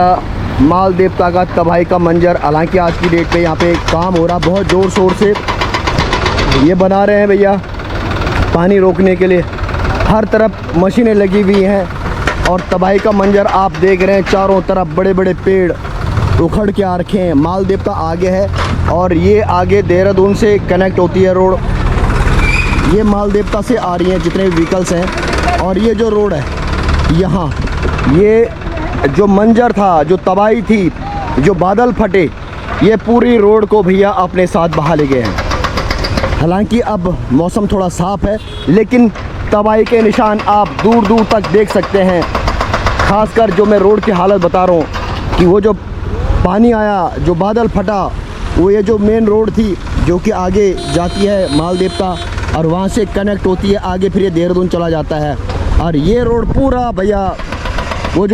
माल देवता का तबाही का मंजर। हालांकि आज की डेट पे यहाँ पे काम हो रहा बहुत ज़ोर शोर से। ये बना रहे हैं भैया पानी रोकने के लिए, हर तरफ मशीनें लगी हुई हैं और तबाही का मंजर आप देख रहे हैं। चारों तरफ बड़े बड़े पेड़ उखड़ के आ रखे हैं। माल देवता आगे है और ये आगे देहरादून से कनेक्ट होती है रोड। ये माल देवता से आ रही हैं जितने भी व्हीकल्स हैं। और ये जो रोड है यहाँ, ये जो मंजर था, जो तबाही थी, जो बादल फटे, ये पूरी रोड को भैया अपने साथ बहा ले गए हैं। हालांकि अब मौसम थोड़ा साफ़ है लेकिन तबाही के निशान आप दूर दूर तक देख सकते हैं। खासकर जो मैं रोड की हालत बता रहा हूँ कि वो जो पानी आया, जो बादल फटा, वो ये जो मेन रोड थी जो कि आगे जाती है माल देवता और वहाँ से कनेक्ट होती है आगे, फिर ये देहरादून चला जाता है। और ये रोड पूरा भैया वो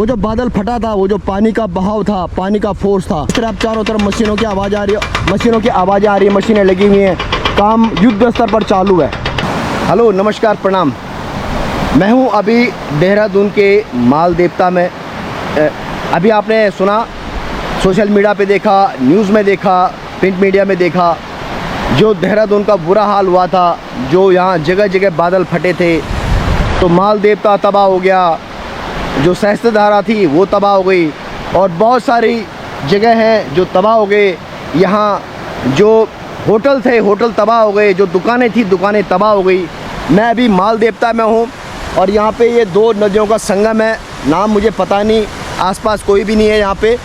जो बादल फटा था, वो जो पानी का बहाव था, पानी का फोर्स था। फिर आप चारों तरफ मशीनों की आवाज़ आ रही है, मशीनों की आवाज़ आ रही है, मशीनें लगी हुई हैं, काम युद्ध स्तर पर चालू है। हेलो, नमस्कार, प्रणाम। मैं हूं अभी देहरादून के माल देवता में। अभी आपने सुना, सोशल मीडिया पे देखा, न्यूज़ में देखा, प्रिंट मीडिया में देखा, जो देहरादून का बुरा हाल हुआ था, जो यहाँ जगह जगह बादल फटे थे। तो माल देवता तबाह हो गया, जो सहस्त्रधारा थी वो तबाह हो गई और बहुत सारी जगह हैं जो तबाह हो गए। यहाँ जो होटल थे, होटल तबाह हो गए, जो दुकानें थी, दुकानें तबाह हो गई। मैं अभी माल देवता में हूँ और यहाँ पे ये दो नदियों का संगम है, नाम मुझे पता नहीं, आसपास कोई भी नहीं है यहाँ पे।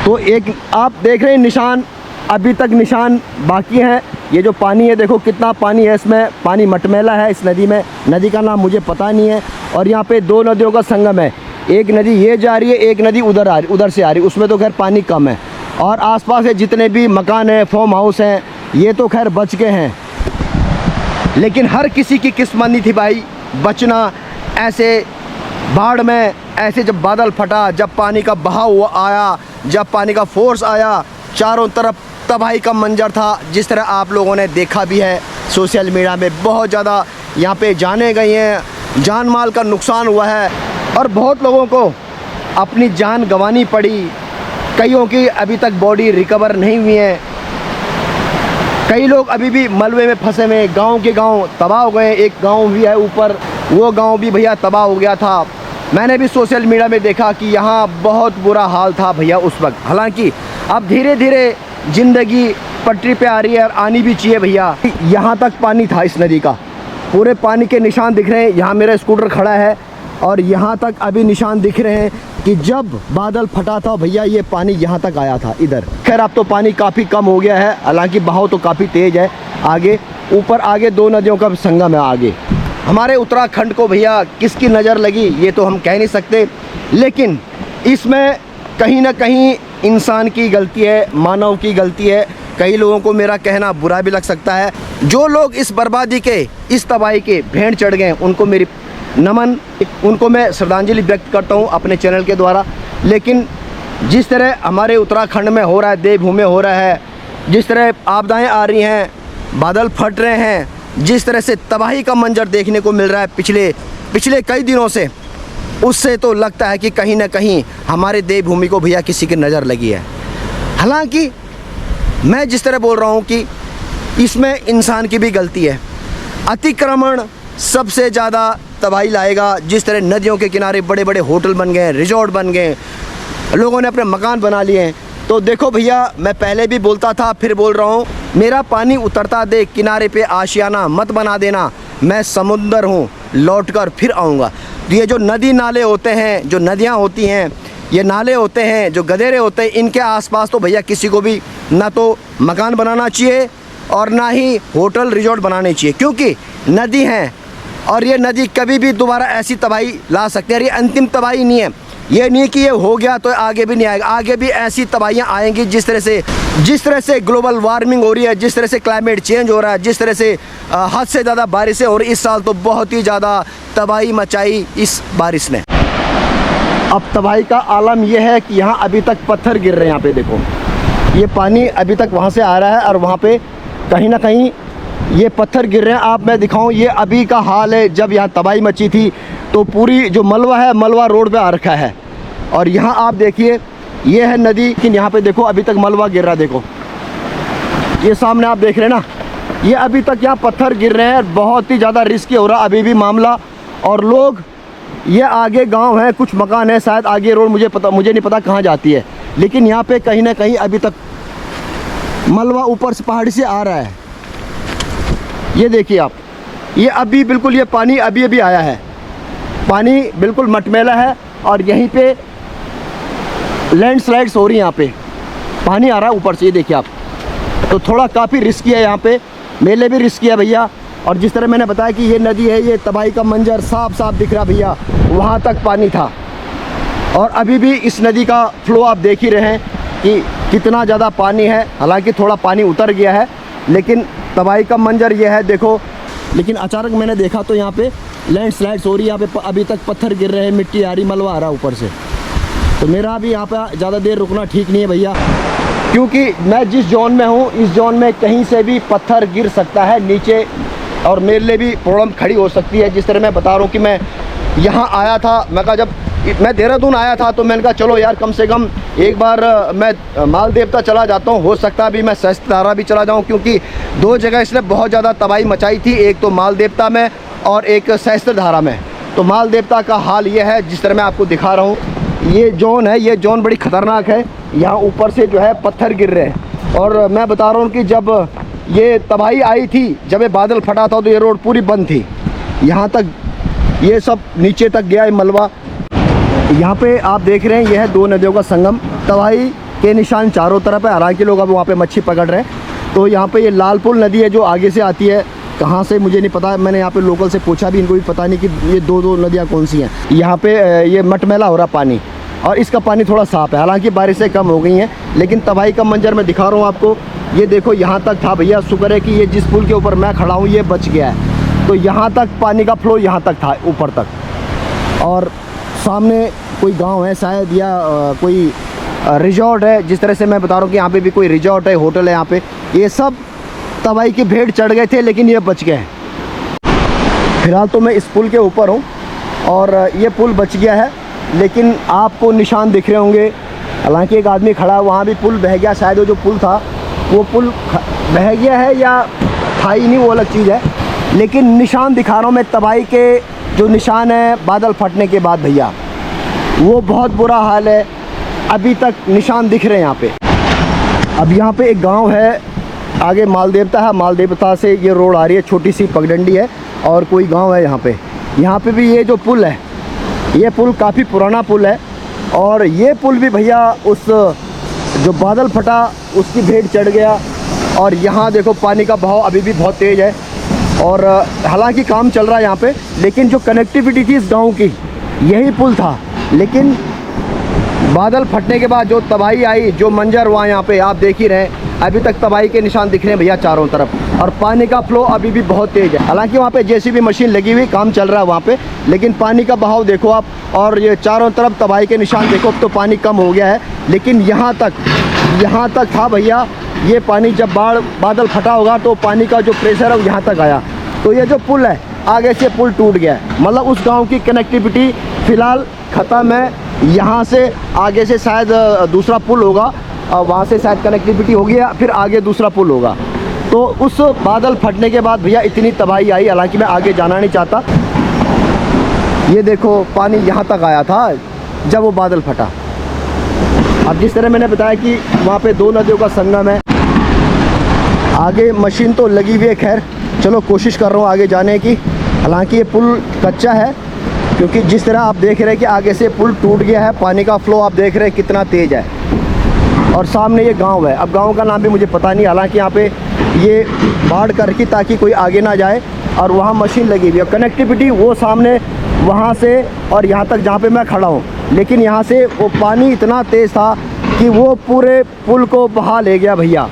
तो एक आप देख रहे हैं निशान, अभी तक निशान बाकी हैं। ये जो पानी है, देखो कितना पानी है इसमें, पानी मटमैला है इस नदी में। नदी का नाम मुझे पता नहीं है। और यहाँ पे दो नदियों का संगम है, एक नदी ये जा रही है, एक नदी उधर से आ रही है। उसमें तो खैर पानी कम है और आसपास के जितने भी मकान हैं, फार्म हाउस हैं, ये तो खैर बच गए हैं। लेकिन हर किसी की किस्मत नहीं थी भाई बचना। ऐसे बाढ़ में, ऐसे जब बादल फटा, जब पानी का बहाव आया, जब पानी का फोर्स आया, चारों तरफ तबाही का मंजर था। जिस तरह आप लोगों ने देखा भी है सोशल मीडिया में, बहुत ज़्यादा यहाँ पे जाने गई हैं, जान माल का नुकसान हुआ है और बहुत लोगों को अपनी जान गंवानी पड़ी। कईयों की अभी तक बॉडी रिकवर नहीं हुई है, कई लोग अभी भी मलबे में फंसे हुए। गांव के गांव तबाह हो गए। एक गांव भी है ऊपर, वो गांव भी भैया तबाह हो गया था। मैंने भी सोशल मीडिया में देखा कि यहाँ बहुत बुरा हाल था भैया उस वक्त। हालांकि अब धीरे धीरे ज़िंदगी पटरी पे आ रही है और आनी भी चाहिए भैया। यहाँ तक पानी था इस नदी का, पूरे पानी के निशान दिख रहे हैं। यहाँ मेरा स्कूटर खड़ा है और यहाँ तक अभी निशान दिख रहे हैं कि जब बादल फटा था भैया ये पानी यहाँ तक आया था इधर। खैर अब तो पानी काफ़ी कम हो गया है, हालांकि बहाव तो काफ़ी तेज़ है। आगे ऊपर आगे दो नदियों का संगम है आगे। हमारे उत्तराखंड को भैया किसकी नज़र लगी ये तो हम कह नहीं सकते, लेकिन इसमें कहीं ना कहीं इंसान की गलती है, मानव की गलती है। कई लोगों को मेरा कहना बुरा भी लग सकता है। जो लोग इस बर्बादी के, इस तबाही के भेंट चढ़ गए, उनको मेरी नमन, उनको मैं श्रद्धांजलि व्यक्त करता हूँ अपने चैनल के द्वारा। लेकिन जिस तरह हमारे उत्तराखंड में हो रहा है, देवभूमि हो रहा है, जिस तरह आपदाएं आ रही हैं, बादल फट रहे हैं, जिस तरह से तबाही का मंजर देखने को मिल रहा है पिछले कई दिनों से, उससे तो लगता है कि कहीं ना कहीं हमारे देवभूमि को भैया किसी की नज़र लगी है। हालांकि मैं जिस तरह बोल रहा हूँ कि इसमें इंसान की भी गलती है। अतिक्रमण सबसे ज़्यादा तबाही लाएगा। जिस तरह नदियों के किनारे बड़े बड़े होटल बन गए, रिजॉर्ट बन गए, लोगों ने अपने मकान बना लिए हैं। तो देखो भैया, मैं पहले भी बोलता था, फिर बोल रहा हूँ, मेरा पानी उतरता देख किनारे पे आशियाना मत बना देना। मैं समुंदर हूँ, लौट कर फिर आऊँगा। तो ये जो नदी नाले होते हैं, जो नदियाँ होती हैं, ये नाले होते हैं, जो गदेरे होते हैं, इनके आसपास तो भैया किसी को भी ना तो मकान बनाना चाहिए और ना ही होटल रिजॉर्ट बनाने चाहिए, क्योंकि नदी हैं और ये नदी कभी भी दोबारा ऐसी तबाही ला सकते हैं। ये अंतिम तबाही नहीं है, ये नहीं कि ये हो गया तो आगे भी नहीं आएगा। आगे भी ऐसी तबाहियाँ आएंगी जिस तरह से ग्लोबल वार्मिंग हो रही है, जिस तरह से क्लाइमेट चेंज हो रहा है, जिस तरह से हद से ज़्यादा बारिशें हो रही। इस साल तो बहुत ही ज़्यादा तबाही मचाई इस बारिश ने। अब तबाही का आलम यह है कि यहाँ अभी तक पत्थर गिर रहे हैं। यहाँ पे देखो, ये पानी अभी तक वहाँ से आ रहा है और वहाँ पे कहीं ना कहीं ये पत्थर गिर रहे हैं। आप मैं दिखाऊं, ये अभी का हाल है। जब यहाँ तबाही मची थी तो पूरी जो मलबा है, मलबा रोड पे आ रखा है। और यहाँ आप देखिए ये है नदी, लेकिन यहाँ पे देखो अभी तक मलबा गिर रहा है। देखो ये सामने आप देख रहे हैं ना, ये अभी तक यहाँ पत्थर गिर रहे हैं। बहुत ही ज़्यादा रिस्की हो रहा अभी भी मामला। और लोग, ये आगे गांव है, कुछ मकान है, शायद आगे रोड मुझे नहीं पता कहाँ जाती है, लेकिन यहाँ पे कहीं ना कहीं अभी तक मलबा ऊपर से पहाड़ी से आ रहा है। ये देखिए आप, ये अभी बिल्कुल ये पानी अभी अभी आया है, पानी बिल्कुल मटमैला है और यहीं पे लैंडस्लाइड्स हो रही हैं। यहाँ पे पानी आ रहा है ऊपर से, ये देखिए आप। तो थोड़ा काफ़ी रिस्की है यहाँ पे, मेरे लिए भी रिस्की है भैया। और जिस तरह मैंने बताया कि ये नदी है, ये तबाही का मंजर साफ साफ दिख रहा भैया, वहाँ तक पानी था। और अभी भी इस नदी का फ्लो आप देख ही रहे हैं कि कितना ज़्यादा पानी है। हालांकि थोड़ा पानी उतर गया है, लेकिन तबाही का मंजर ये है देखो। लेकिन अचानक मैंने देखा तो यहाँ पे लैंडस्लाइड्स हो रही है, यहाँ पे अभी तक पत्थर गिर रहे हैं, मिट्टी आ रही, मलबा आ रहा है ऊपर से। तो मेरा भी यहाँ पे ज़्यादा देर रुकना ठीक नहीं है भैया, क्योंकि मैं जिस जोन में हूँ, इस जोन में कहीं से भी पत्थर गिर सकता है नीचे, और मेरे लिए भी प्रॉब्लम खड़ी हो सकती है। जिस तरह मैं बता रहा हूँ कि मैं यहाँ आया था, मैं कहा जब मैं देहरादून आया था तो मैंने कहा चलो यार कम से कम एक बार मैं माल देवता चला जाता हूँ, हो सकता है अभी मैं सहस्त्र धारा भी चला जाऊँ, क्योंकि दो जगह इसने बहुत ज़्यादा तबाही मचाई थी, एक तो माल देवता में और एक सहस्त्र धारा में। तो माल देवता का हाल ये है, जिस तरह मैं आपको दिखा रहा हूँ, ये जोन है, ये जोन बड़ी ख़तरनाक है। यहाँ ऊपर से जो है पत्थर गिर रहे हैं। और मैं बता रहा हूँ कि जब ये तबाही आई थी, जब ये बादल फटा था, तो ये रोड पूरी बंद थी। यहाँ तक ये सब नीचे तक गया है मलबा। यहाँ पे आप देख रहे हैं, यह है दो नदियों का संगम। तबाही के निशान चारों तरफ है, हालांकि लोग अब वहाँ पे मच्छी पकड़ रहे हैं। तो यहाँ पे ये लालपुल नदी है जो आगे से आती है, कहाँ से मुझे नहीं पता, मैंने यहाँ पे लोकल से पूछा भी, इनको भी पता नहीं कि ये दो नदियाँ कौन सी हैं। यहाँ पे ये मटमैला हो रहा पानी, और इसका पानी थोड़ा साफ़ है, हालांकि बारिशें कम हो गई हैं, लेकिन तबाही का मंजर मैं दिखा रहा हूँ आपको। ये देखो यहाँ तक था भैया, शुक्र है कि ये जिस पुल के ऊपर मैं खड़ा हूँ ये बच गया है। तो यहाँ तक पानी का फ्लो यहाँ तक था, ऊपर तक। और सामने कोई गांव है शायद, या कोई रिजॉर्ट है। जिस तरह से मैं बता रहा हूँ कि यहाँ पे भी कोई रिजॉर्ट है, होटल है यहाँ पे। ये सब तबाही की भेंट चढ़ गए थे, लेकिन ये बच गए हैं। फिलहाल तो मैं इस पुल के ऊपर हूँ और ये पुल बच गया है, लेकिन आपको निशान दिख रहे होंगे। हालांकि एक आदमी खड़ा है, वहाँ भी पुल बह गया, शायद वो जो पुल था वो पुल बह गया है या था ही नहीं, वो अलग चीज़ है। लेकिन निशान दिखा रहा हूँ मैं, तबाही के जो निशान है बादल फटने के बाद भैया, वो बहुत बुरा हाल है। अभी तक निशान दिख रहे हैं यहाँ पे। अब यहाँ पे एक गांव है, आगे माल देवता है, माल देवता से ये रोड आ रही है, छोटी सी पगडंडी है और कोई गांव है यहाँ पे। यहाँ पे भी ये जो पुल है, ये पुल काफ़ी पुराना पुल है। और ये पुल भी भैया उस जो बादल फटा उसकी भेंट चढ़ गया। और यहाँ देखो पानी का बहाव अभी भी बहुत तेज़ है, और हालांकि काम चल रहा है यहाँ पे, लेकिन जो कनेक्टिविटी थी इस गांव की, यही पुल था। लेकिन बादल फटने के बाद जो तबाही आई, जो मंजर हुआ यहाँ पे आप देख ही रहे हैं। अभी तक तबाही के निशान दिख रहे हैं भैया चारों तरफ, और पानी का फ्लो अभी भी बहुत तेज़ है। हालांकि वहाँ पे जेसीबी मशीन लगी हुई, काम चल रहा है वहाँ पे, लेकिन पानी का बहाव देखो आप, और ये चारों तरफ तबाही के निशान देखो। अब तो पानी कम हो गया है, लेकिन यहाँ तक था भैया। ये पानी जब बादल फटा होगा तो पानी का जो प्रेशर है वो यहाँ तक आया। तो ये जो पुल है, आगे से पुल टूट गया है, मतलब उस गाँव की कनेक्टिविटी फ़िलहाल ख़त्म है। यहाँ से आगे से शायद दूसरा पुल होगा, वहाँ से शायद कनेक्टिविटी होगी, या फिर आगे दूसरा पुल होगा। तो उस बादल फटने के बाद भैया इतनी तबाही आई, हालांकि मैं आगे जाना नहीं चाहता। ये देखो पानी यहाँ तक आया था जब वो बादल फटा। अब जिस तरह मैंने बताया कि वहाँ पे दो नदियों का संगम है, आगे मशीन तो लगी हुई है। खैर चलो कोशिश कर रहा हूँ आगे जाने की। हालांकि ये पुल कच्चा है, क्योंकि जिस तरह आप देख रहे हैं कि आगे से पुल टूट गया है, पानी का फ्लो आप देख रहे हैं कितना तेज़ है। और सामने ये गांव है, अब गांव का नाम भी मुझे पता नहीं, हालांकि यहाँ पे ये बाढ़ कर रखी ताकि कोई आगे ना जाए। और वहाँ मशीन लगी हुई है, कनेक्टिविटी वो सामने वहाँ से और यहाँ तक जहाँ पे मैं खड़ा हूँ। लेकिन यहाँ से वो पानी इतना तेज़ था कि वो पूरे पुल को बहा ले गया भैया।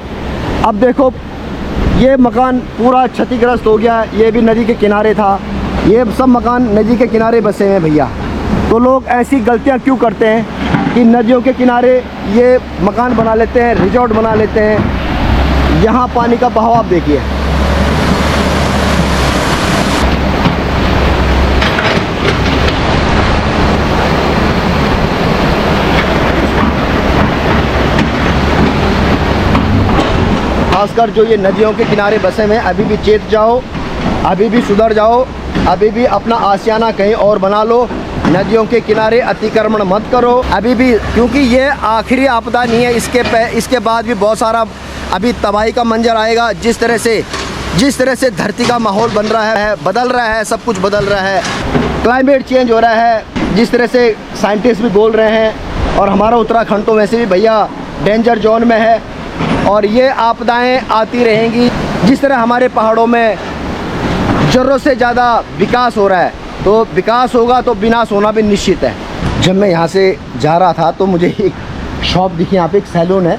अब देखो ये मकान पूरा क्षतिग्रस्त हो गया, ये भी नदी के किनारे था, ये सब मकान नदी के किनारे बसे हैं भैया। तो लोग ऐसी गलतियाँ क्यों करते हैं कि नदियों के किनारे ये मकान बना लेते हैं, रिजॉर्ट बना लेते हैं। यहाँ पानी का बहाव आप देखिए। खासकर जो ये नदियों के किनारे बसे हुए हैं, अभी भी चेत जाओ, अभी भी सुधर जाओ, अभी भी अपना आशियाना कहीं और बना लो। नदियों के किनारे अतिक्रमण मत करो अभी भी, क्योंकि ये आखिरी आपदा नहीं है। इसके बाद भी बहुत सारा अभी तबाही का मंजर आएगा। जिस तरह से धरती का माहौल बन रहा है, बदल रहा है, सब कुछ बदल रहा है, क्लाइमेट चेंज हो रहा है, जिस तरह से साइंटिस्ट भी बोल रहे हैं। और हमारा उत्तराखंड तो वैसे भी भैया डेंजर जोन में है, और ये आपदाएं आती रहेंगी। जिस तरह हमारे पहाड़ों में ज़रूरत से ज़्यादा विकास हो रहा है, तो विकास होगा तो विनाश होना भी निश्चित है। जब मैं यहाँ से जा रहा था तो मुझे एक शॉप दिखी, यहाँ पे एक सैलून है।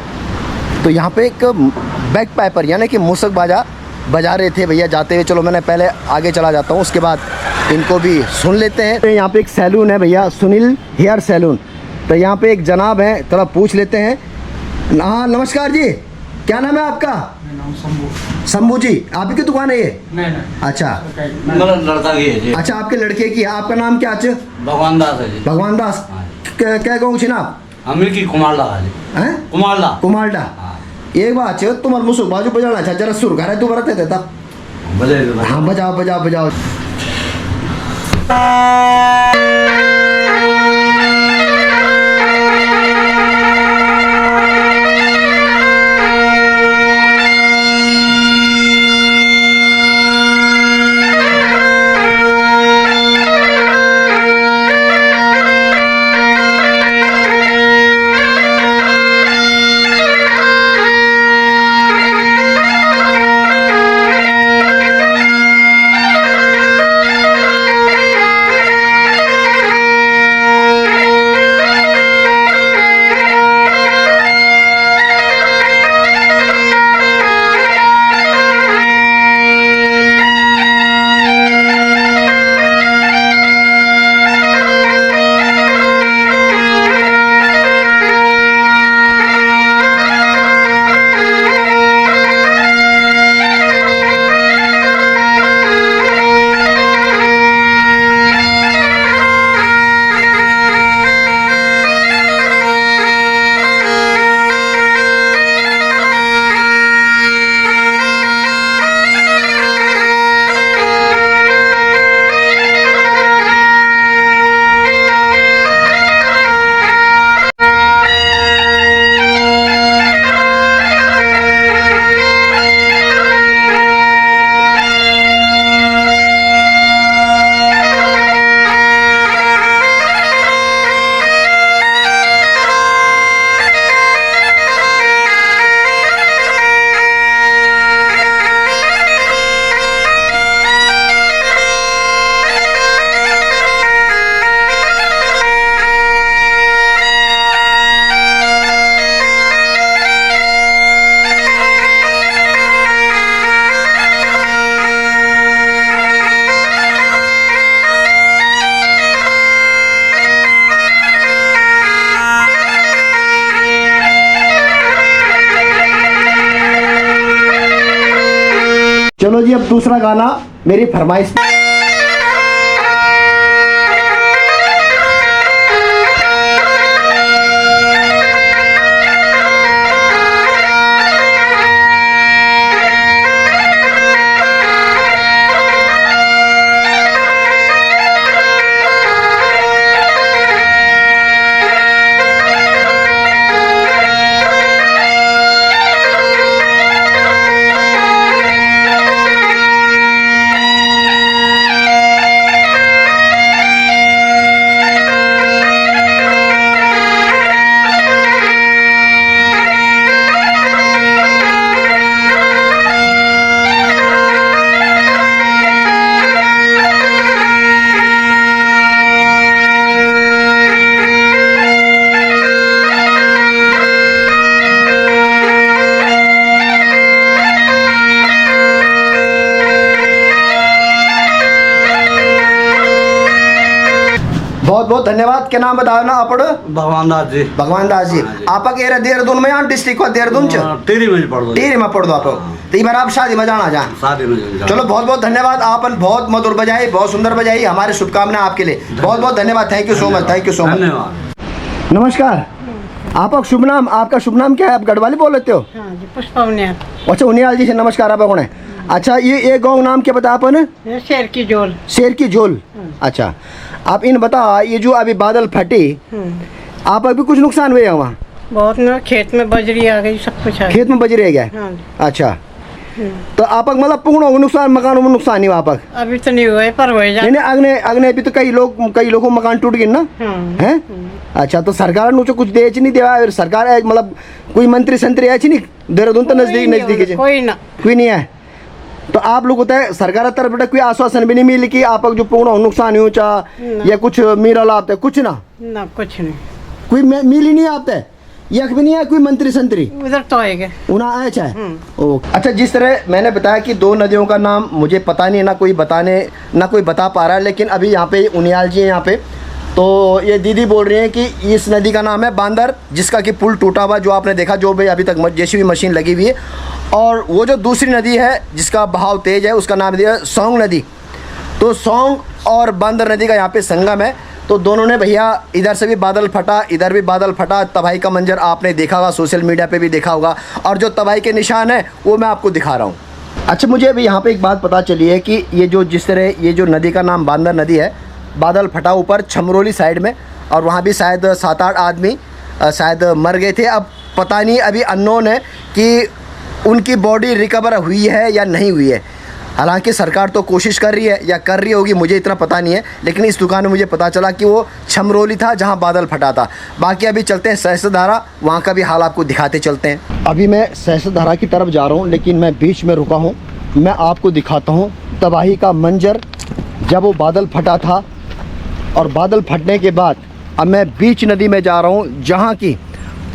तो यहाँ पे एक बैक पाइपर यानी कि मूसक बजा रहे थे भैया जाते हुए। चलो मैंने पहले आगे चला जाता हूँ, उसके बाद इनको भी सुन लेते हैं। यहाँ पे एक सैलून है भैया, सुनील हेयर सैलून। तो यहाँ पे एक जनाब हैं, थोड़ा पूछ लेते हैं। हाँ नमस्कार जी, क्या नाम है आपका? शंभू जी, आप ही की दुकान है ये? नहीं। अच्छा, लड़का की है जी। अच्छा, आपके लड़के की। आपका नाम क्या है? भगवान दास है जी। भगवान दास। क्या कहूँ छी ना आप? अमीर की कुमारला है। कुमारला। एक बात है, तुम्हारे मुसुक बाजू बजाना था, जरा सुर घरे दोबारा दे देता। हाँ बजाओ। चलो जी, अब दूसरा गाना मेरी फरमाइश। बहुत बहुत धन्यवाद। क्या नाम बताओ ना आप? भगवान दास जी। भगवान दास जी। आप देहरादून में यहाँ डिस्ट्रिक्ट देहरादून टिहरी में पढ़ दो आप। तो ये बार आप शादी में जाना जा। चलो बहुत बहुत धन्यवाद। आप बहुत मधुर बजाई, बहुत सुंदर बजाई। हमारी शुभकामनाएं आपके लिए। बहुत बहुत धन्यवाद। Thank you so much. नमस्कार। आपका शुभ नाम, आपका शुभ नाम क्या है? आप गढ़वाली बोल लेते हो? हाँ जी, पुष्पा उनियाल। अच्छा, उनियाल जी से नमस्कार। आप कौन है? अच्छा, ये गाँव नाम क्या बता आपने? ये शेर की जोल। शेर की झोल। अच्छा, आप इन बता, ये जो अभी बादल फटे, आप अभी कुछ नुकसान हुए हैं वहाँ? बहुत ना, खेत में बजरी आ गई, सब कुछ आ गया। खेत में बज रह गया? हाँ जी। अच्छा, तो आप मतलब पूर्ण हो नुकसान, मकानों में नुकसान नहीं हुआ आप? अभी तो नहीं हुआ है, पर हो जा। नहीं, अगने अगने भी तो कई लोगों मकान टूट गए ना? हैं? अच्छा, तो सरकार ने कुछ दे नहीं देवा? सरकार है मतलब कोई मंत्री संतरी है नहीं? देहरादून तो नजदीक है, कोई नहीं है। तो आप लोग होता है सरकार तरफ बेटा कोई आश्वासन भी नहीं मिली कि आप जो पूर्ण नुकसान हो चाह या कुछ मीरा लाभ? कुछ ना कुछ नहीं, कोई मिल ही नहीं आपते? यक भी नहीं है कोई मंत्री संतरी? उधर तो आएगा उन्हें अच्छा है। अच्छा, जिस तरह मैंने बताया कि 2 नदियों का नाम मुझे पता नहीं, ना कोई बता पा रहा है, लेकिन अभी यहाँ पे उनियाल जी हैं यहाँ पे, तो ये दीदी बोल रही हैं कि इस नदी का नाम है बांदर, जिसका कि पुल टूटा हुआ जो आपने देखा, जो भी अभी तक जेसीबी मशीन लगी हुई है। और वो जो दूसरी नदी है जिसका बहाव तेज है, उसका नाम दिया सोंग नदी। तो सोंग और बांदर नदी का यहाँ पे संगम है। तो दोनों ने भैया, इधर से भी बादल फटा, इधर भी बादल फटा। तबाही का मंजर आपने देखा होगा, सोशल मीडिया पे भी देखा होगा, और जो तबाही के निशान है वो मैं आपको दिखा रहा हूँ। अच्छा, मुझे अभी यहाँ पे एक बात पता चली है कि ये जो जिस तरह ये जो नदी का नाम बांदर नदी है, बादल फटा ऊपर छमरोली साइड में, और वहाँ भी शायद 7-8 आदमी शायद मर गए थे। अब पता नहीं, अभी अननोन है कि उनकी बॉडी रिकवर हुई है या नहीं हुई है। हालांकि सरकार तो कोशिश कर रही है या कर रही होगी, मुझे इतना पता नहीं है, लेकिन इस दुकान में मुझे पता चला कि वो छमरोली था जहां बादल फटा था। बाकी अभी चलते हैं सहस्त्रधारा, वहां का भी हाल आपको दिखाते चलते हैं। अभी मैं सहस्त्रधारा की तरफ जा रहा हूं, लेकिन मैं बीच में रुका हूं। मैं आपको दिखाता हूं तबाही का मंजर जब वो बादल फटा था, और बादल फटने के बाद अब मैं बीच नदी में जा रहा हूँ, जहाँ की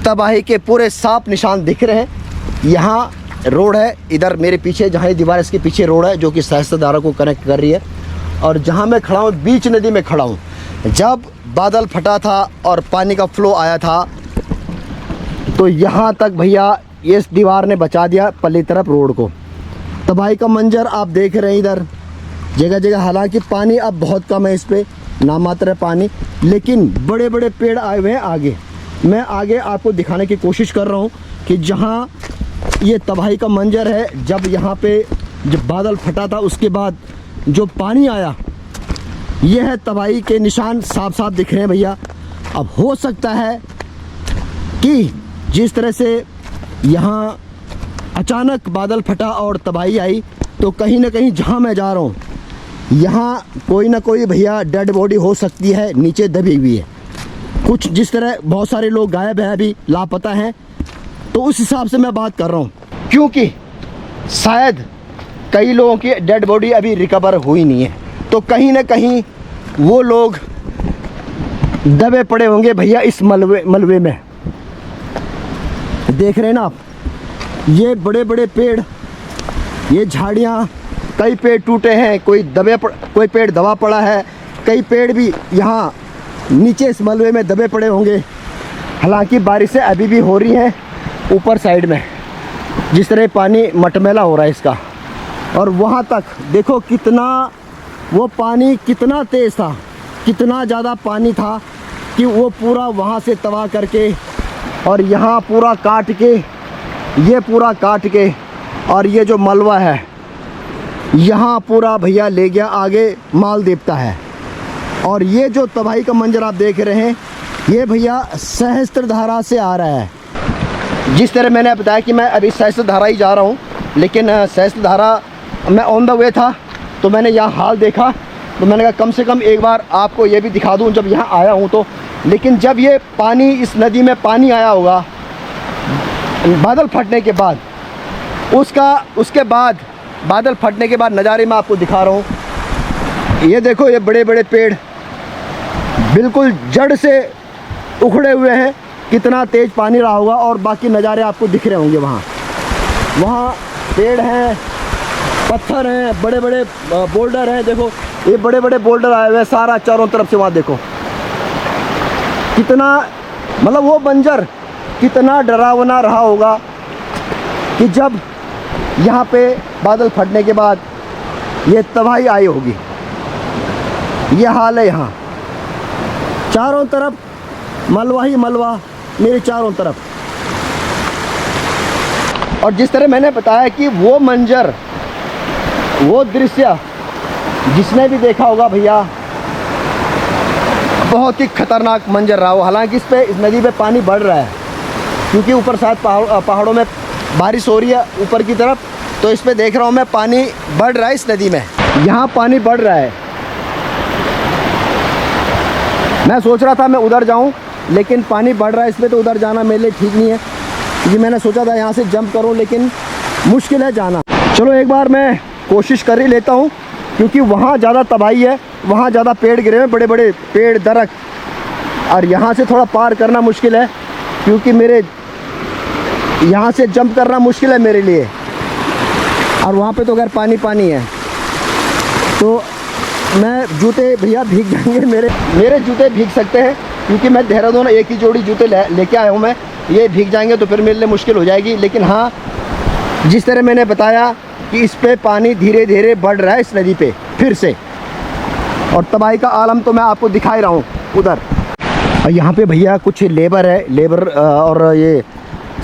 तबाही के पूरे साफ निशान दिख रहे हैं। यहाँ रोड है, इधर मेरे पीछे जहाँ ये दीवार, इसके पीछे रोड है जो कि सहस्त्रधारा को कनेक्ट कर रही है। और जहाँ मैं खड़ा हूँ, बीच नदी में खड़ा हूँ। जब बादल फटा था और पानी का फ्लो आया था, तो यहाँ तक भैया इस दीवार ने बचा दिया पल्ली तरफ रोड को। तबाही का मंजर आप देख रहे हैं इधर जगह जगह। हालांकि पानी अब बहुत कम है, इस पर नामात्र है पानी, लेकिन बड़े बड़े पेड़ आए हुए हैं आगे। मैं आगे आपको दिखाने की कोशिश कर रहा हूँ कि जहाँ ये तबाही का मंजर है, जब यहाँ पे जब बादल फटा था उसके बाद जो पानी आया, ये है तबाही के निशान साफ साफ दिख रहे हैं भैया। अब हो सकता है कि जिस तरह से यहाँ अचानक बादल फटा और तबाही आई, तो कहीं ना कहीं जहाँ मैं जा रहा हूँ, यहाँ कोई ना कोई भैया डेड बॉडी हो सकती है, नीचे दबी हुई है कुछ। जिस तरह बहुत सारे लोग गायब हैं, अभी लापता हैं, तो उस हिसाब से मैं बात कर रहा हूँ, क्योंकि शायद कई लोगों की डेड बॉडी अभी रिकवर हुई नहीं है। तो कहीं ना कहीं वो लोग दबे पड़े होंगे भैया इस मलबे में। देख रहे हैं ना आप, ये बड़े बड़े पेड़, ये झाड़ियाँ, कई पेड़ टूटे हैं, कोई पेड़ दबा पड़ा है, कई पेड़ भी यहाँ नीचे इस मलबे में दबे पड़े होंगे। हालांकि बारिशें अभी भी हो रही हैं ऊपर साइड में, जिस तरह पानी मटमैला हो रहा है इसका। और वहाँ तक देखो कितना वो पानी कितना तेज़ था, कितना ज़्यादा पानी था कि वो पूरा वहाँ से तबाह करके और यहाँ पूरा काट के, ये पूरा काट के, और ये जो मलबा है यहाँ पूरा भैया ले गया आगे माल देवता है। और ये जो तबाही का मंजर आप देख रहे हैं, ये भैया सहस्त्रधारा से आ रहा है। जिस तरह मैंने बताया कि मैं अभी सहस्त्रधारा ही जा रहा हूँ, लेकिन सहस्त्रधारा मैं ऑन द वे था, तो मैंने यहाँ हाल देखा, तो मैंने कहा कम से कम एक बार आपको ये भी दिखा दूँ जब यहाँ आया हूँ तो। लेकिन जब ये पानी, इस नदी में पानी आया होगा बादल फटने के बाद, उसके बाद बादल फटने के बाद नज़ारे मैं आपको दिखा रहा हूँ। ये देखो, ये बड़े बड़े पेड़ बिल्कुल जड़ से उखड़े हुए हैं, कितना तेज़ पानी रहा होगा। और बाकी नज़ारे आपको दिख रहे होंगे, वहाँ पेड़ हैं, पत्थर हैं, बड़े बड़े बोल्डर हैं। देखो ये बड़े बड़े बोल्डर आए हुए हैं सारा चारों तरफ से। वहाँ देखो कितना, मतलब वो मंजर कितना डरावना रहा होगा कि जब यहाँ पे बादल फटने के बाद ये तबाही आई होगी। ये हाल है, यहाँ चारों तरफ मलबा ही मलबा, मेरे चारों तरफ। और जिस तरह मैंने बताया कि वो मंजर, वो दृश्य जिसने भी देखा होगा भैया, बहुत ही खतरनाक मंजर रहा हो। हालांकि इस नदी पे पानी बढ़ रहा है, क्योंकि ऊपर शायद पहाड़ों में बारिश हो रही है ऊपर की तरफ, तो इस पे देख रहा हूँ मैं पानी बढ़ रहा है इस नदी में। यहाँ पानी बढ़ रहा है। मैं सोच रहा था मैं उधर जाऊँ, लेकिन पानी बढ़ रहा है इसमें, तो उधर जाना मेरे लिए ठीक नहीं है, क्योंकि मैंने सोचा था यहाँ से जंप करूँ, लेकिन मुश्किल है जाना। चलो एक बार मैं कोशिश कर ही लेता हूँ, क्योंकि वहाँ ज़्यादा तबाही है, वहाँ ज़्यादा पेड़ गिरे हैं, बड़े बड़े पेड़ दरख्त, और यहाँ से थोड़ा पार करना मुश्किल है, क्योंकि मेरे यहाँ से जंप करना मुश्किल है मेरे लिए, और वहाँ पे तो खैर पानी पानी है। तो मैं जूते भैया भीग जाएंगे, मेरे जूते भीग सकते हैं, क्योंकि मैं देहरादून एक ही जोड़ी जूते लेके आया हूँ मैं। ये भीग जाएंगे तो फिर मेरे लिए मुश्किल हो जाएगी। लेकिन हाँ, जिस तरह मैंने बताया कि इस पे पानी धीरे धीरे बढ़ रहा है इस नदी पे फिर से, और तबाही का आलम तो मैं आपको दिखा ही रहा हूँ उधर। और यहाँ पे भैया कुछ लेबर और ये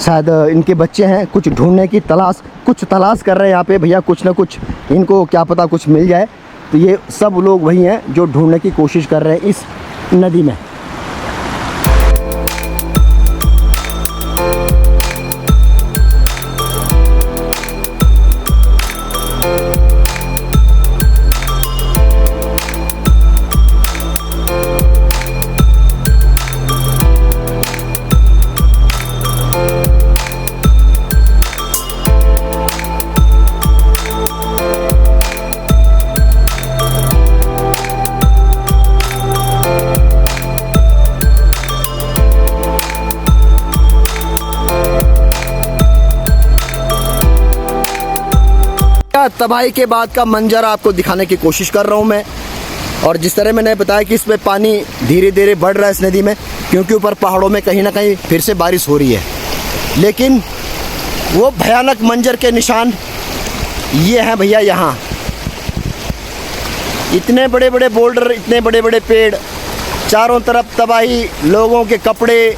शायद इनके बच्चे हैं, कुछ ढूंढने की कुछ तलाश कर रहे हैं यहाँ पे भैया, कुछ ना कुछ इनको क्या पता कुछ मिल जाए। तो ये सब लोग वही हैं जो ढूंढने की कोशिश कर रहे हैं इस नदी में। तबाही के बाद का मंजर आपको दिखाने की कोशिश कर रहा हूँ मैं। और जिस तरह मैंने बताया कि इसमें पानी धीरे धीरे बढ़ रहा है इस नदी में, क्योंकि ऊपर पहाड़ों में कहीं ना कहीं फिर से बारिश हो रही है। लेकिन वो भयानक मंजर के निशान ये हैं भैया। यहाँ इतने बड़े बड़े बोल्डर, इतने बड़े बड़े पेड़, चारों तरफ तबाही, लोगों के कपड़े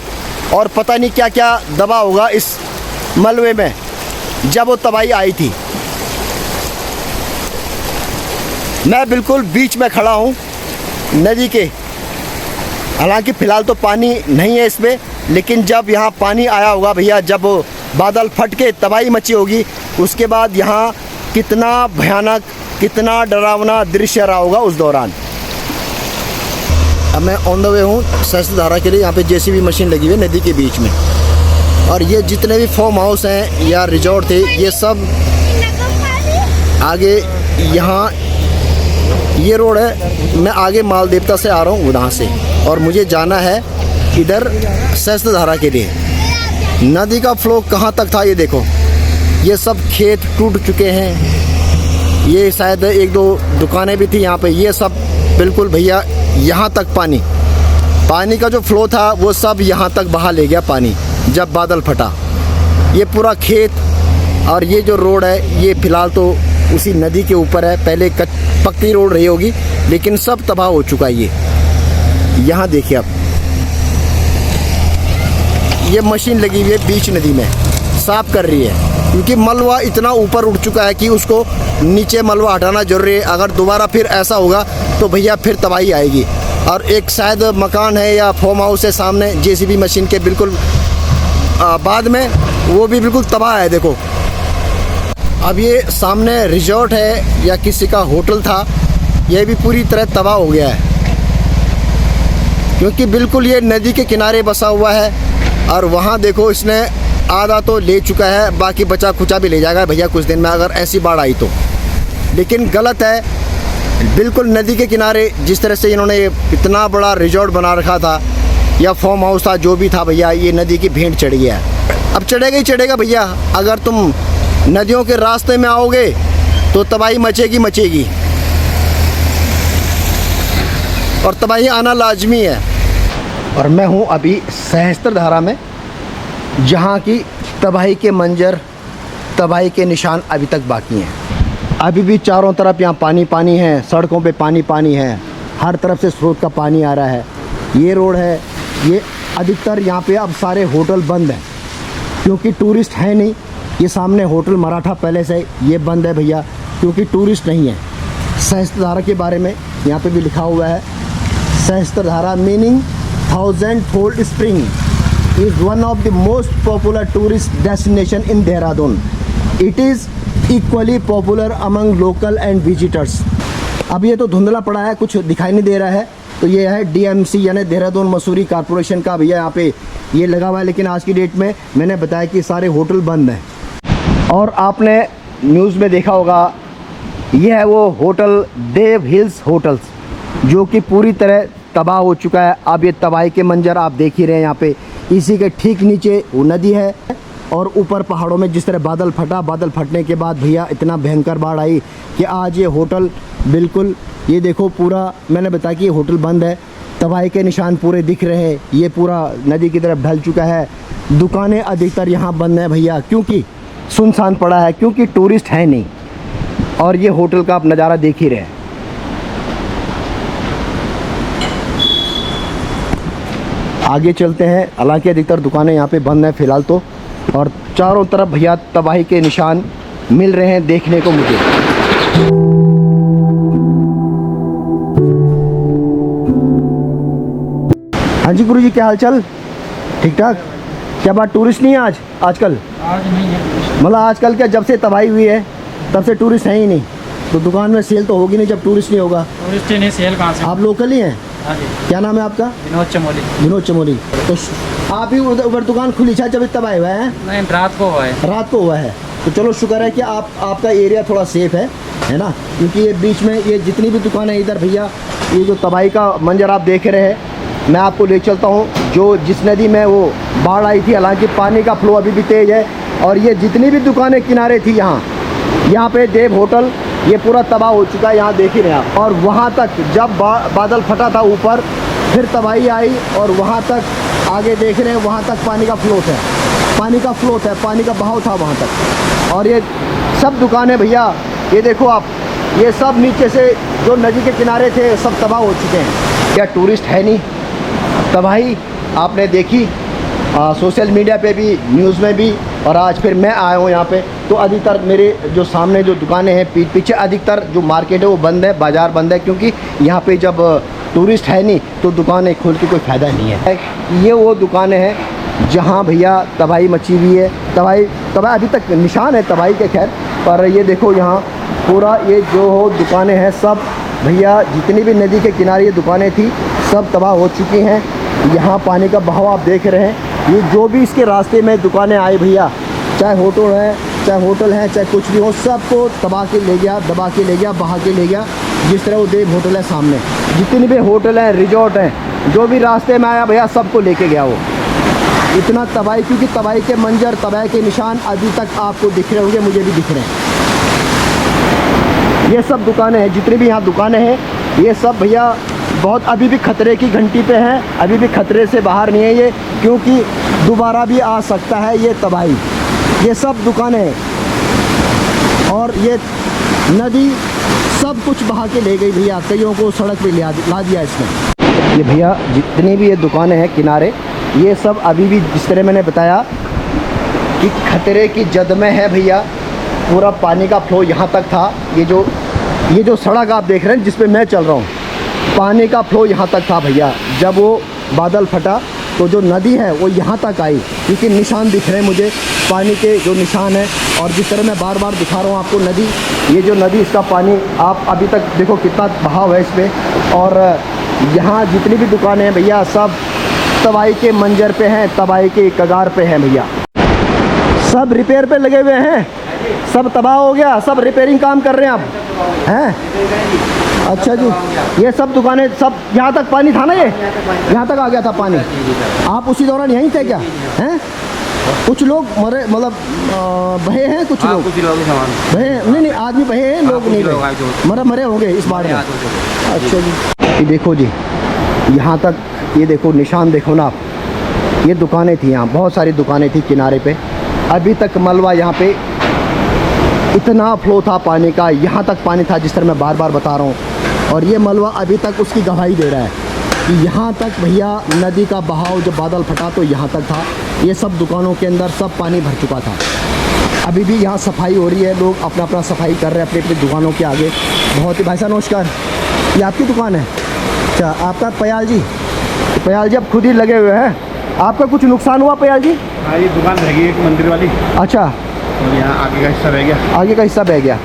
और पता नहीं क्या क्या दबा होगा इस मलबे में जब वो तबाही आई थी। मैं बिल्कुल बीच में खड़ा हूँ नदी के। हालांकि फ़िलहाल तो पानी नहीं है इसमें, लेकिन जब यहाँ पानी आया होगा भैया, जब बादल फट के तबाही मची होगी, उसके बाद यहाँ कितना भयानक, कितना डरावना दृश्य रहा होगा उस दौरान। अब मैं ऑन द वे हूँ सहस्त्रधारा के लिए। यहाँ पे जेसीबी मशीन लगी हुई है नदी के बीच में, और ये जितने भी फार्म हाउस हैं या रिजॉर्ट थे, ये सब आगे यहाँ ये रोड है। मैं आगे माल देवता से आ रहा हूँ वहाँ से, और मुझे जाना है इधर सहस्त्रधारा के लिए। नदी का फ्लो कहाँ तक था ये देखो, ये सब खेत टूट चुके हैं। ये शायद एक दो दुकानें भी थी यहाँ पे। ये सब बिल्कुल भैया यहाँ तक पानी का जो फ्लो था वो सब यहाँ तक बहा ले गया पानी जब बादल फटा। ये पूरा खेत और ये जो रोड है ये फ़िलहाल तो उसी नदी के ऊपर है। पहले पक्की रोड रही होगी, लेकिन सब तबाह हो चुका है। ये यहाँ देखिए आप, ये मशीन लगी हुई है बीच नदी में, साफ कर रही है, क्योंकि मलबा इतना ऊपर उठ चुका है कि उसको नीचे मलबा हटाना जरूरी है। अगर दोबारा फिर ऐसा होगा तो भैया फिर तबाही आएगी। और एक शायद मकान है या फार्म हाउस है सामने जेसीबी मशीन के बिल्कुल बाद में, वो भी बिल्कुल तबाह है। देखो अब ये सामने रिजॉर्ट है या किसी का होटल था, ये भी पूरी तरह तबाह हो गया है, क्योंकि बिल्कुल ये नदी के किनारे बसा हुआ है। और वहाँ देखो इसने आधा तो ले चुका है, बाकी बचा खुचा भी ले जाएगा भैया कुछ दिन में अगर ऐसी बाढ़ आई तो। लेकिन गलत है, बिल्कुल नदी के किनारे जिस तरह से इन्होंने इतना बड़ा रिजॉर्ट बना रखा था या फार्म हाउस था, जो भी था भैया, ये नदी की भेंट चढ़ गया। अब चढ़ेगा ही चढ़ेगा भैया। अगर तुम नदियों के रास्ते में आओगे तो तबाही मचेगी, और तबाही आना लाजमी है। और मैं हूँ अभी सहस्त्रधारा में, जहाँ की तबाही के मंजर, तबाही के निशान अभी तक बाकी हैं। अभी भी चारों तरफ यहाँ पानी पानी है, सड़कों पे पानी पानी है, हर तरफ से स्रोत का पानी आ रहा है। ये रोड है, ये अधिकतर यहाँ पे अब सारे होटल बंद हैं क्योंकि टूरिस्ट है नहीं। ये सामने होटल मराठा पैलेस है, ये बंद है भैया क्योंकि टूरिस्ट नहीं है। सहस्त्रधारा के बारे में यहाँ पे भी लिखा हुआ है, Sahastradhara meaning 1000-fold spring is one of the most popular tourist destination in Dehradun. It is equally popular among local and visitors. अब ये तो धुंधला पड़ा है, कुछ दिखाई नहीं दे रहा है। तो ये है DMC यानी देहरादून मसूरी कॉरपोरेशन का भैया यहाँ पे ये लगा हुआ है। लेकिन आज की डेट में मैंने बताया कि सारे होटल बंद हैं। और आपने न्यूज़ में देखा होगा, ये है वो होटल देव हिल्स होटल्स जो कि पूरी तरह तबाह हो चुका है। अब ये तबाही के मंजर आप देख ही रहे हैं यहाँ पे। इसी के ठीक नीचे वो नदी है और ऊपर पहाड़ों में जिस तरह बादल फटा, बादल फटने के बाद भैया इतना भयंकर बाढ़ आई कि आज ये होटल बिल्कुल, ये देखो पूरा, मैंने बताया कि ये होटल बंद है। तबाही के निशान पूरे दिख रहे हैं, ये पूरा नदी की तरफ ढल चुका है। दुकानें अधिकतर यहाँ बंद हैं भैया क्योंकि सुनसान पड़ा है, क्योंकि टूरिस्ट है नहीं। और ये होटल का आप नज़ारा देख ही रहे हैं। आगे चलते हैं, हालांकि अधिकतर दुकानें यहाँ पे बंद हैं फ़िलहाल तो। और चारों तरफ भैया तबाही के निशान मिल रहे हैं देखने को मुझे। हाँ जी गुरु जी, क्या हाल चाल? ठीक ठाक। क्या बात, टूरिस्ट नहीं है आजकल? आज नहीं है। मतलब आजकल क्या, जब से तबाही हुई है तब से टूरिस्ट है ही नहीं, तो दुकान में सेल तो होगी नहीं जब टूरिस्ट नहीं होगा। टूरिस्ट ही नहीं, सेल कहाँ से? आप लोकल ही हैं? हाँ जी। क्या नाम है आपका? विनोद चमोली। विनोद चमोली। तो आप ही उधर दुकान खुली था जब तबाही हुआ है? नहीं, रात को हुआ है। रात को हुआ है। तो चलो शुक्र है कि आपका एरिया थोड़ा सेफ है ना, क्योंकि ये बीच में ये जितनी भी दुकानें इधर भैया, ये जो तबाही का मंजर आप देख रहे हैं, मैं आपको ले चलता हूँ जो जिस नदी में वो बाढ़ आई थी। हालांकि पानी का फ्लो अभी भी तेज़ है और ये जितनी भी दुकानें किनारे थी यहाँ पे देव होटल, ये पूरा तबाह हो चुका है, यहाँ देख ही रहे हैं आप। और वहाँ तक जब बादल फटा था ऊपर, फिर तबाही आई और वहाँ तक आगे देख रहे हैं, वहाँ तक पानी का फ्लो है, पानी का बहाव था वहाँ तक। और ये सब दुकानें भैया, ये देखो आप, ये सब नीचे से जो नदी के किनारे थे सब तबाह हो चुके हैं। क्या टूरिस्ट है नहीं? तबाही आपने देखी सोशल मीडिया पे भी, न्यूज़ में भी, और आज फिर मैं आया हूँ यहाँ पे। तो अधिकतर मेरे जो सामने जो दुकानें हैं, पीछे अधिकतर जो मार्केट है वो बंद है, बाज़ार बंद है, क्योंकि यहाँ पे जब टूरिस्ट है नहीं तो दुकानें खोल के कोई फ़ायदा नहीं है। ये वो दुकानें हैं जहाँ भैया तबाही मची हुई है। तबाही अभी तक निशान है तबाही के, खैर, पर ये देखो यहाँ पूरा ये जो दुकानें हैं सब भैया, जितनी भी नदी के किनारे ये दुकानें थी सब तबाह हो चुकी हैं। यहाँ पानी का बहाव आप देख रहे हैं। ये जो भी इसके रास्ते में दुकानें आई भैया, चाहे होटल है, चाहे कुछ भी हो, सबको दबा के ले गया, बहा के ले गया। जिस तरह वो देव होटल है सामने, जितने भी होटल हैं, रिजॉर्ट हैं, जो भी रास्ते में आया भैया सबको लेके गया वो। इतना तबाही, क्योंकि तबाही के मंजर, तबाही के निशान अभी तक आपको दिख रहे होंगे, मुझे भी दिख रहे हैं। ये सब दुकानें हैं, जितनी भी यहाँ दुकानें हैं, ये सब भैया बहुत अभी भी खतरे की घंटी पे हैं, अभी भी खतरे से बाहर नहीं है ये, क्योंकि दोबारा भी आ सकता है ये तबाही। ये सब दुकानें और ये नदी सब कुछ बहा के ले गई भैया, कईयों को सड़क पे ला दिया इसने। ये भैया जितनी भी ये दुकानें हैं किनारे, ये सब अभी भी जिस तरह मैंने बताया कि खतरे की जद में है भैया। पूरा पानी का फ्लो यहाँ तक था। ये जो सड़क आप देख रहे हैं जिस पे मैं चल रहा हूँ, पानी का फ्लो यहाँ तक था भैया। जब वो बादल फटा तो जो नदी है वो यहाँ तक आई, क्योंकि निशान दिख रहे हैं मुझे, पानी के जो निशान है। और जिस तरह मैं बार बार दिखा रहा हूँ आपको नदी, ये जो नदी, इसका पानी आप अभी तक देखो कितना बहाव है इस पर। और यहाँ जितनी भी दुकानें हैं भैया सब तबाही के मंजर पे हैं, तबाही के कगार पे हैं भैया। सब रिपेयर पे लगे हुए हैं, सब तबाह हो गया, सब रिपेयरिंग काम कर रहे हैं अब हैं। अच्छा जी, ये सब दुकानें, सब यहाँ तक पानी था ना, ये यहाँ तक आ गया था पानी। आप उसी दौरान यहीं थे क्या? हैं, कुछ लोग मरे, मतलब बहे हैं, कुछ लोग बहे, नहीं आदमी बहे हैं, लोग नहीं बहे, मरे होंगे इस बाढ़ में। अच्छा जी, ये देखो जी, यहाँ तक ये देखो निशान देखो ना आप। ये दुकानें थी, यहाँ बहुत सारी दुकानें थी किनारे पे। अभी तक मलबा यहाँ पे इतना फ्लो था पानी का, यहाँ तक पानी था जिस तरह मैं बार बार बता रहा हूँ। और ये मलबा अभी तक उसकी गवाही दे रहा है। कि यहाँ तक भैया नदी का बहाव जब बादल फटा तो यहाँ तक था। ये सब दुकानों के अंदर सब पानी भर चुका था। अभी भी यहाँ सफाई हो रही है, लोग अपना अपना सफाई कर रहे हैं अपनी अपनी दुकानों के आगे। बहुत ही भाई साहब नमस्कार, ये आपकी दुकान है? अच्छा, आपका पयाल जी अब खुद ही लगे हुए हैं। आपका कुछ नुकसान हुआ पयाल जी? हाँ, ये दुकान रह गई एक मंदिर वाली, अच्छा, और यहाँ आगे का हिस्सा रह गया। आगे का हिस्सा बह गया।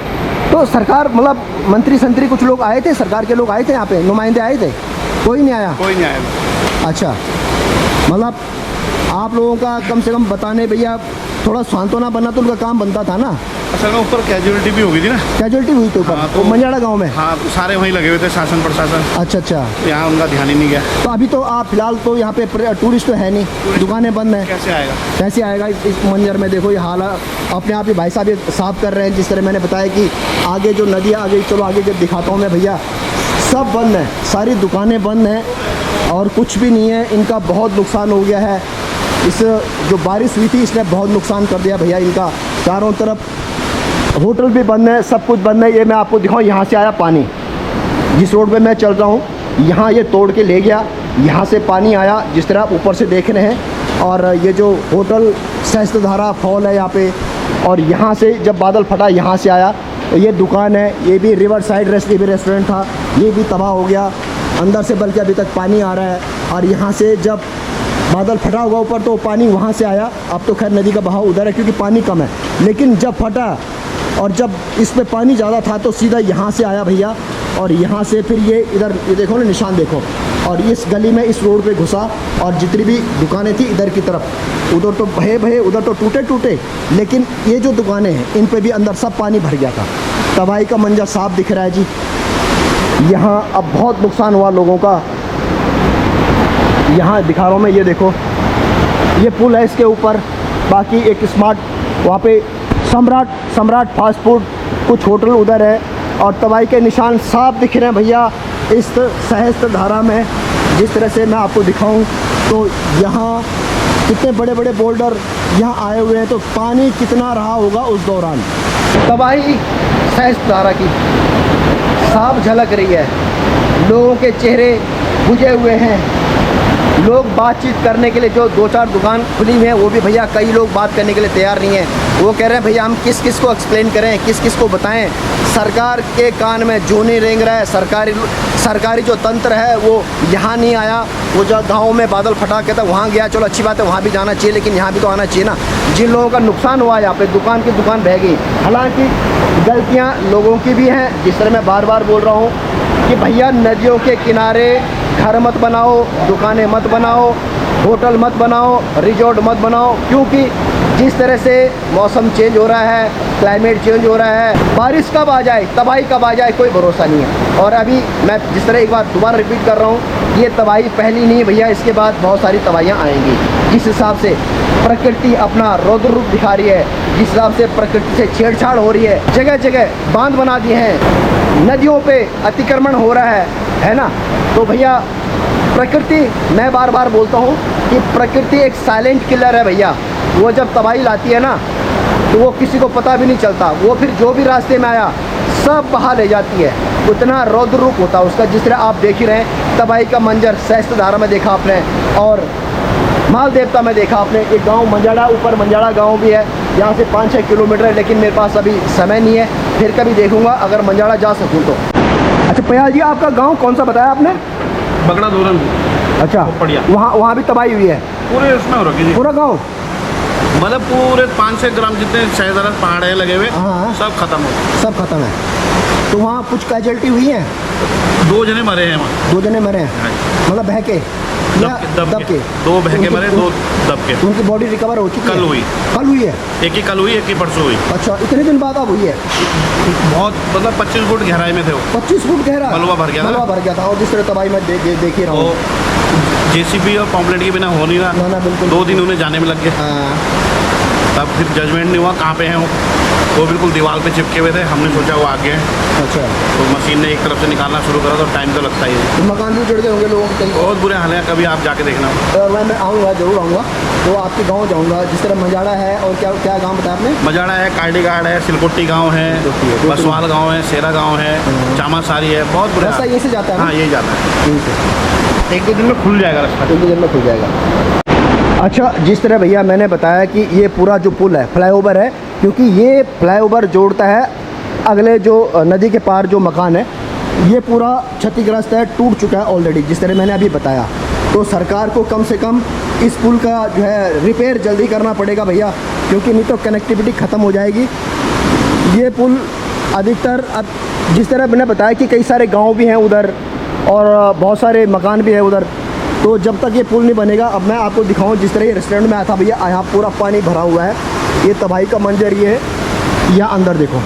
तो सरकार मतलब मंत्री संतरी कुछ लोग आए थे, सरकार के लोग आए थे यहाँ पे, नुमाइंदे आए थे? कोई नहीं आया? कोई नहीं आया। अच्छा, मतलब आप लोगों का कम से कम बताने भैया थोड़ा सांत्वना बनना तो उनका काम बनता था ना। असल में ऊपर कैजुअलिटी भी हो गई थी ना। कैजुअलिटी हुई तो ऊपर? हाँ, तो मंजाड़ा गांव में? हाँ, तो सारे वहीं लगे हुए थे, शासन प्रशासन। अच्छा अच्छा। यहाँ उनका ध्यान ही नहीं गया। तो अभी तो आप फिलहाल तो यहाँ पे टूरिस्ट तो है नहीं, दुकानें बंद हैं, कैसे आएगा? कैसे आएगा? इस मंजर में देखो, ये हाल अपने आप ही भाई साहब ये साफ कर रहे हैं। जिस तरह मैंने बताया कि आगे जो नदी आगे, चलो आगे जब दिखाता हूँ मैं भैया, सब बंद है, सारी दुकानें बंद हैं और कुछ भी नहीं है। इनका बहुत नुकसान हो गया है। इस जो बारिश हुई थी इसने बहुत नुकसान कर दिया भैया इनका। चारों तरफ होटल भी बंद है, सब कुछ बंद है। ये मैं आपको दिखाऊं, यहाँ से आया पानी, जिस रोड पे मैं चल रहा हूँ यहाँ ये तोड़ के ले गया, यहाँ से पानी आया जिस तरह आप ऊपर से देख रहे हैं। और ये जो होटल सहस्त्रधारा फॉल है यहाँ पे, और यहाँ से जब बादल फटा यहाँ से आया। ये दुकान है, ये भी रिवर साइड रेस्टोरेंट था, ये भी तबाह हो गया अंदर से, बल्कि अभी तक पानी आ रहा है। और यहाँ से जब बादल फटा होगा ऊपर तो पानी वहाँ से आया। अब तो खैर नदी का बहाव उधर है क्योंकि पानी कम है, लेकिन जब फटा और जब इस पे पानी ज़्यादा था तो सीधा यहाँ से आया भैया। और यहाँ से फिर ये इधर, ये देखो ना निशान देखो, और इस गली में इस रोड पे घुसा। और जितनी भी दुकानें थी इधर की तरफ, उधर तो भये उधर तो टूटे, लेकिन ये जो दुकानें हैं इन पे भी अंदर सब पानी भर गया था। तबाही का मंजर साफ दिख रहा है जी। यहाँ अब बहुत नुकसान हुआ लोगों का। यहाँ दिखा रहा हूँ मैं, ये देखो, ये पुल है इसके ऊपर। बाकी एक स्मार्ट वहाँ पे सम्राट फास्ट फूड, कुछ होटल उधर है। और तबाही के निशान साफ दिख रहे हैं भैया इस सहस्त्रधारा में। जिस तरह से मैं आपको दिखाऊं तो यहाँ कितने बड़े बड़े बोल्डर यहाँ आए हुए हैं, तो पानी कितना रहा होगा उस दौरान। तबाही सहस्त्रधारा की साफ झलक रही है, लोगों के चेहरे बुझे हुए हैं। लोग बातचीत करने के लिए, जो दो चार दुकान खुली हुई हैं वो भी भैया कई लोग बात करने के लिए तैयार नहीं हैं। वो कह रहे हैं भैया हम किस किस को एक्सप्लेन करें, किस किस को बताएं। सरकार के कान में जूं नहीं रेंग रहा है। सरकारी जो तंत्र है वो यहाँ नहीं आया। वो जो गाँव में बादल फटा के था वहाँ गया, चलो अच्छी बात है, वहाँ भी जाना चाहिए, लेकिन यहाँ भी तो आना चाहिए ना। जिन लोगों का नुकसान हुआ यहाँ पे, दुकान की दुकान बह गई। हालांकि गलतियाँ लोगों की भी हैं, जिस तरह मैं बार बार बोल रहा हूँ कि भैया नदियों के किनारे घर मत बनाओ, दुकानें मत बनाओ, होटल मत बनाओ, रिजॉर्ट मत बनाओ, क्योंकि जिस तरह से मौसम चेंज हो रहा है, क्लाइमेट चेंज हो रहा है, बारिश कब आ जाए, तबाही कब आ जाए, कोई भरोसा नहीं है। और अभी मैं जिस तरह एक बार दोबारा रिपीट कर रहा हूँ, ये तबाही पहली नहीं भैया, इसके बाद बहुत सारी तबाहियाँ आएंगी। जिस हिसाब से प्रकृति अपना रौद्र रूप दिखा रही है, जिस हिसाब से प्रकृति से छेड़छाड़ हो रही है, जगह जगह बांध बना दिए हैं, नदियों पे अतिक्रमण हो रहा है ना। तो भैया प्रकृति, मैं बार बार बोलता हूँ कि प्रकृति एक साइलेंट किलर है भैया। वो जब तबाही लाती है ना तो वो किसी को पता भी नहीं चलता। वो फिर जो भी रास्ते में आया सब बहा ले जाती है। उतना रौद्र रूप होता है उसका, जिस तरह आप देख ही रहे हैं। तबाही का मंजर सहस्त्रधारा में देखा आपने, और माल देवता में देखा आपने। एक गांव मंजाड़ा, ऊपर मंजाड़ा गांव भी है, यहाँ से 5-6 किलोमीटर है, लेकिन मेरे पास अभी समय नहीं है, फिर कभी देखूंगा अगर मंजाड़ा जा सकूँ तो। अच्छा पयाल जी, आपका गांव कौन सा बताया आपने? बगड़ा दोरन। अच्छा, वहाँ भी तबाही हुई है? पूरे उसमें हो रखी, पूरा गाँव मतलब पूरे 5-6 ग्राम जितने शहर पहाड़ है लगे हुए, हाँ, सब खत्म हो, सब खत्म है। तो वहाँ कुछ कैजुअलिटी हुई है? 2 जने मरे हैं वहाँ। 2 जने मरे हैं, मतलब बह के दब के 2 बह के मरे, 2 दब के। उनकी बॉडी रिकवर हो चुकी है? कल हुई है। एक ही कल हुई, एक ही परसों हुई। अच्छा, इतने दिन बाद अब हुई है? बहुत, मतलब 25 फुट गहराई में थे वो। 25 फुट गहरा मलबा भर गया था। और जिस तरह तबाही मैं देख ही रहा हूँ, जेसीबी और पॉम्पलेट के बिना हो नहीं रहा। ना बिल्कुल। 2 दिन उन्हें जाने में लग गए। तब फिर जजमेंट नहीं हुआ कहाँ पे हैं वो बिल्कुल दीवार पे चिपके हुए थे। हमने सोचा वो आगे हैं, अच्छा, तो मशीन ने एक तरफ से निकालना शुरू करा तो टाइम तो लगता ही है। तो मकान भी उजड़ गए होंगे लोगों के? बहुत बुरे हाल है, कभी आप जाके देखना। मैं आऊँगा, जरूर आऊँगा। तो आपके गांव जाऊँगा, जिस तरह मजाड़ा है, और क्या क्या गांव बताया आपने? मजाड़ा है, कांडीगाड़ है, सिलकोटी गांव है, बसवाल गांव है, सेरा गांव है, चामासारी है, बहुत बुरा। रास्ता यहीं से जाता है? हाँ, यही जाता है। ठीक है, 1-2 दिन में खुल जाएगा रास्ता। 1-2 दिन में खुल जाएगा। अच्छा, जिस तरह भैया मैंने बताया कि ये पूरा जो पुल है फ्लाईओवर है, क्योंकि ये फ्लाईओवर जोड़ता है अगले जो नदी के पार जो मकान है, ये पूरा क्षतिग्रस्त है, टूट चुका है ऑलरेडी, जिस तरह मैंने अभी बताया। तो सरकार को कम से कम इस पुल का जो है रिपेयर जल्दी करना पड़ेगा भैया, क्योंकि नहीं तो कनेक्टिविटी ख़त्म हो जाएगी। ये पुल अधिकतर, अब जिस तरह मैंने बताया कि कई सारे गाँव भी हैं उधर और बहुत सारे मकान भी है उधर, तो जब तक ये पुल नहीं बनेगा। अब मैं आपको दिखाऊं, जिस तरह ये रेस्टोरेंट में आया था भैया, यहाँ पूरा पानी भरा हुआ है। ये तबाही का मंजर ये है। यहाँ अंदर देखो,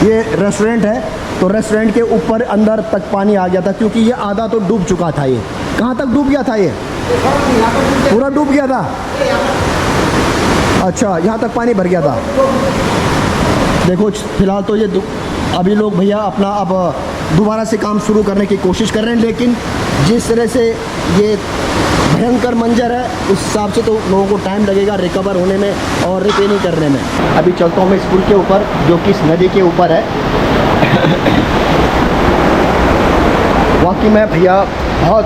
ये रेस्टोरेंट है, तो रेस्टोरेंट के ऊपर अंदर तक पानी आ गया था, क्योंकि ये आधा तो डूब चुका था। ये कहाँ तक डूब गया था? ये पूरा डूब गया था। अच्छा, यहाँ तक पानी भर गया था। देखो, फिलहाल तो ये अभी लोग भैया अपना अब दोबारा से काम शुरू करने की कोशिश कर रहे हैं, लेकिन जिस तरह से ये भयंकर मंजर है, उस हिसाब से तो लोगों को टाइम लगेगा रिकवर होने में और रिपेयरिंग करने में। अभी चलता हूँ मैं इस पुल के ऊपर, जो कि इस नदी के ऊपर है। वाकई में भैया बहुत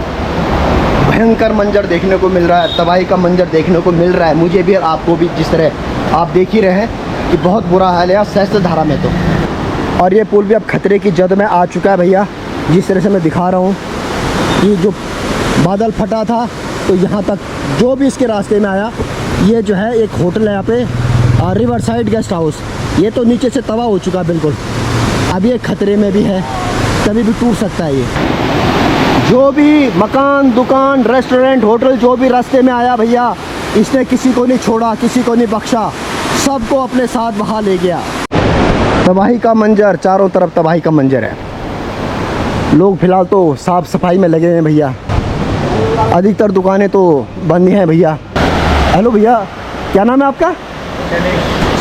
भयंकर मंजर देखने को मिल रहा है, तबाही का मंजर देखने को मिल रहा है मुझे भी और आपको भी। जिस तरह आप देख ही रहे हैं कि बहुत बुरा हाल है सहस्त्रधारा में तो। और ये पुल भी अब खतरे की जद में आ चुका है भैया, जिस तरह से मैं दिखा रहा हूँ। ये जो बादल फटा था, तो यहाँ तक जो भी इसके रास्ते में आया, ये जो है एक होटल है यहाँ पे, रिवर साइड गेस्ट हाउस, ये तो नीचे से तबाह हो चुका बिल्कुल। अब ये खतरे में भी है, कभी भी टूट सकता है ये। जो भी मकान, दुकान, रेस्टोरेंट, होटल जो भी रास्ते में आया भैया, इसने किसी को नहीं छोड़ा, किसी को नहीं बख्शा, सबको अपने साथ बहा ले गया। तबाही का मंजर, चारों तरफ तबाही का मंजर है। लोग फिलहाल तो साफ़ सफाई में लगे हैं भैया, अधिकतर दुकानें तो बंद ही हैं भैया। हेलो भैया, क्या नाम है आपका?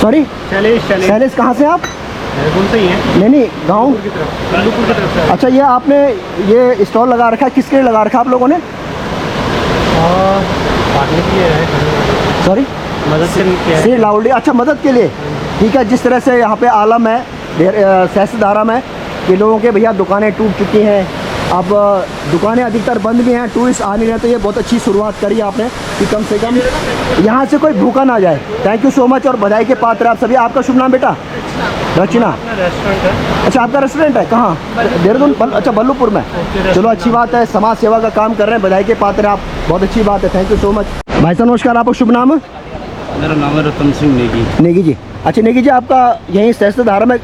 सॉरी, शैलेश। कहाँ से आप? से ही है। नहीं, गाँव की तरफ। अच्छा, ये आपने ये स्टॉल लगा रखा है, किसके लिए लगा रखा है आप लोगों ने? बांटने के लिए है। सॉरी, मदद के लिए। से लाउडली, अच्छा, मदद के लिए। ठीक है, जिस तरह से यहाँ पे आलम है सहस्त्रधारा में कि लोगों के भैया दुकानें टूट चुकी हैं, अब दुकानें अधिकतर बंद भी हैं, टूरिस्ट आ नहीं रहे, तो ये बहुत अच्छी शुरुआत करी आपने कि कम से कम यहाँ से कोई भूखा ना जाए। थैंक यू सो मच और बधाई के पात्र आप सभी। आपका शुभ नाम बेटा? रचना। रेस्टोरेंट है। अच्छा, आपका रेस्टोरेंट है कहाँ? देहरादून। अच्छा, बल्लूपुर में। चलो, अच्छी बात है, समाज सेवा का काम कर रहे हैं, बधाई के पात्र आप, बहुत अच्छी बात है। थैंक यू सो मच भाई साहब। नमस्कार, आपका शुभ नाम? मेरा नाम है रतन सिंह नेगी। नेगी जी। अच्छा नेगी जी, आपका यहीं सहस्त्रधारा में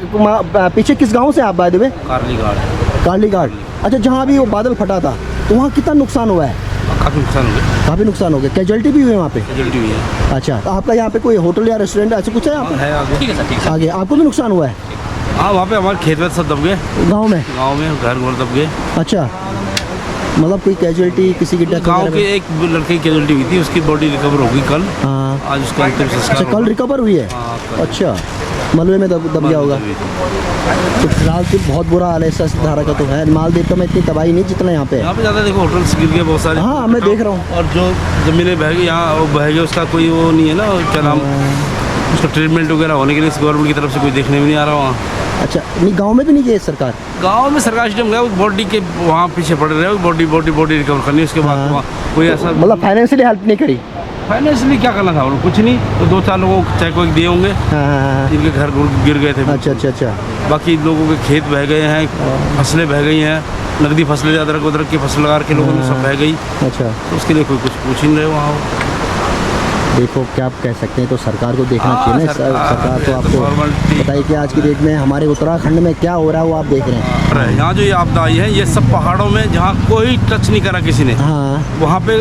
पीछे किस गांव से आप बाय द वे? कार्लीघाट। अच्छा, जहाँ भी वो बादल फटा था, तो वहाँ कितना नुकसान हुआ है? काफ़ी नुकसान हो गया। काफ़ी नुकसान हो गया। कैजुअलिटी भी हुई है वहाँ पे? कैजुअलिटी हुई है। अच्छा, तो आपका यहाँ पे कोई होटल या रेस्टोरेंट ऐसा कुछ है यहाँ पे? है आगे। ठीक है सर, ठीक है। आगे आपको भी नुकसान हुआ है? हाँ, वहाँ पे हमारे खेत में सब दब गए। गाँव में घर दब गए। अच्छा, मतलब कोई कैजुअलिटी, किसी की डेथ? गाँव के एक लड़के की कैजुअलिटी हुई थी, उसकी बॉडी रिकवर हो गई कल। हाँ, आज उसका अंतिम संस्कार। अच्छा, कल रिकवर हुई है? हाँ, कल। अच्छा, मलबे में दब गया होगा। तो फिलहाल तो बहुत बुरा हाल है सहस्त्रधारा का तो है। मालदेव में इतनी तबाही नहीं जितना यहाँ पे है। यहाँ पे ज़्यादा देखो, होटल्स गिर गए बहुत सारे। हाँ, मैं देख रहा हूँ। और जो ज़मीनें बह गई, यहाँ वो बह गई, उसका कोई वो नहीं है ना, क्या नाम, उसका ट्रीटमेंट वगैरह होने के लिए गवर्नमेंट की तरफ से कोई देखने में नहीं आ रहा वहाँ। अच्छा, नहीं गांव में भी नहीं गई सरकार? गांव में सरकार सिस्टम गया, बॉडी के वहाँ पीछे पड़ रहे हैं, बॉडी रिकवर करनी, उसके बाद वहाँ कोई ऐसा मतलब फाइनेंशियली हेल्प नहीं करी? फाइनेंशियली क्या करना था उन्होंने? कुछ नहीं, तो 2-4 लोगों को चेक वेक दिए होंगे जिनके घर गिर गए थे। अच्छा। बाकी लोगों के खेत बह गए हैं, फसलें बह गई हैं, नकदी फसलें, अदरक की फसल लगा के लोगों ने सब बह गई। अच्छा, तो उसके लिए कोई कुछ पूछ ही नहीं रहे वहाँ। देखो क्या आप कह सकते हैं, तो सरकार को देखना चाहिए ना। सरकार तो आपको बताइए कि आज की डेट में हमारे उत्तराखंड में क्या हो रहा है वो आप देख रहे हैं। यहाँ जो ये आपदा आई है, ये सब पहाड़ों में जहाँ कोई टच नहीं करा किसी ने, हाँ, वहाँ पे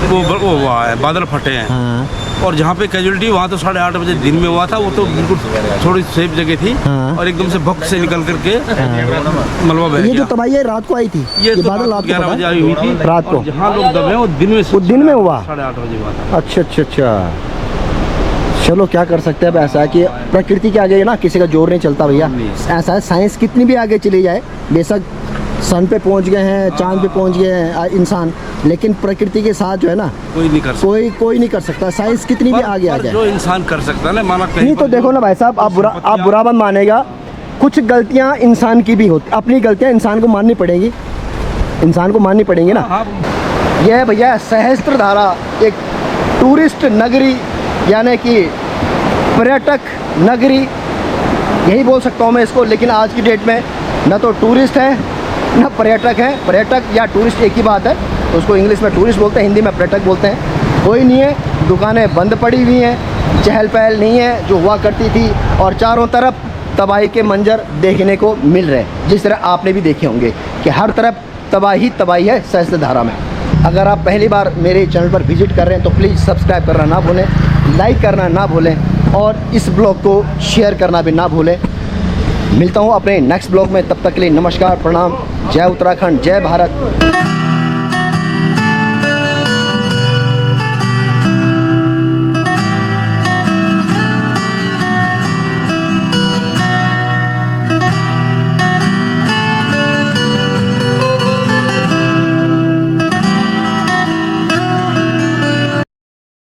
वो हुआ है, बादल फटे हैं। हाँ, और जहाँ पे कैजुअलिटी, वहाँ तो 8:30 बजे दिन में हुआ था, वो तो बिल्कुल थोड़ी सेफ जगह थी। हाँ, और एकदम से भक्त से निकल करके मलबा बह गया। ये जो तबाही है रात को आई थी, ये तो बादल रात 11 बजे आई हुई थी रात को। जहाँ लोग दबे वो दिन में हुआ? 8:30 बजे हुआ था। अच्छा। चलो क्या कर सकते हैं। अब ऐसा है कि प्रकृति के आगे ना किसी का जोर नहीं चलता भैया। ऐसा है, साइंस कितनी भी आगे चली जाए, बेशक सन पे पहुंच गए हैं, चांद पे पहुंच गए हैं इंसान, लेकिन प्रकृति के साथ जो है ना कोई नहीं कर सकता। कोई नहीं कर सकता। साइंस कितनी भी आगे आ पर जाए। जो इंसान कर सकता है ना, माना कहीं नहीं तो पर देखो जो- ना भाई साहब, आप बुरा मत मानेगा, कुछ गलतियां इंसान की भी होती, अपनी गलतियां इंसान को माननी पड़ेगी, इंसान को माननी पड़ेंगी ना। हाँ, यह है भैया सहस्त्रधारा, एक टूरिस्ट नगरी, यानी कि पर्यटक नगरी, यही बोल सकता हूँ मैं इसको। लेकिन आज की डेट में न तो टूरिस्ट है न पर्यटक है। पर्यटक या टूरिस्ट एक ही बात है, उसको इंग्लिश में टूरिस्ट बोलते हैं, हिंदी में पर्यटक बोलते हैं। कोई नहीं है, दुकानें बंद पड़ी हुई हैं, चहल पहल नहीं है जो हुआ करती थी, और चारों तरफ तबाही के मंजर देखने को मिल रहे हैं, जिस तरह आपने भी देखे होंगे कि हर तरफ तबाही है सहस्त्रधारा में। अगर आप पहली बार मेरे चैनल पर विजिट कर रहे हैं तो प्लीज़ सब्सक्राइब करना ना भूलें, लाइक करना ना भूलें, और इस ब्लॉग को शेयर करना भी ना भूलें। मिलता हूँ अपने नेक्स्ट ब्लॉग में, तब तक के लिए नमस्कार, प्रणाम, जय उत्तराखंड, जय भारत।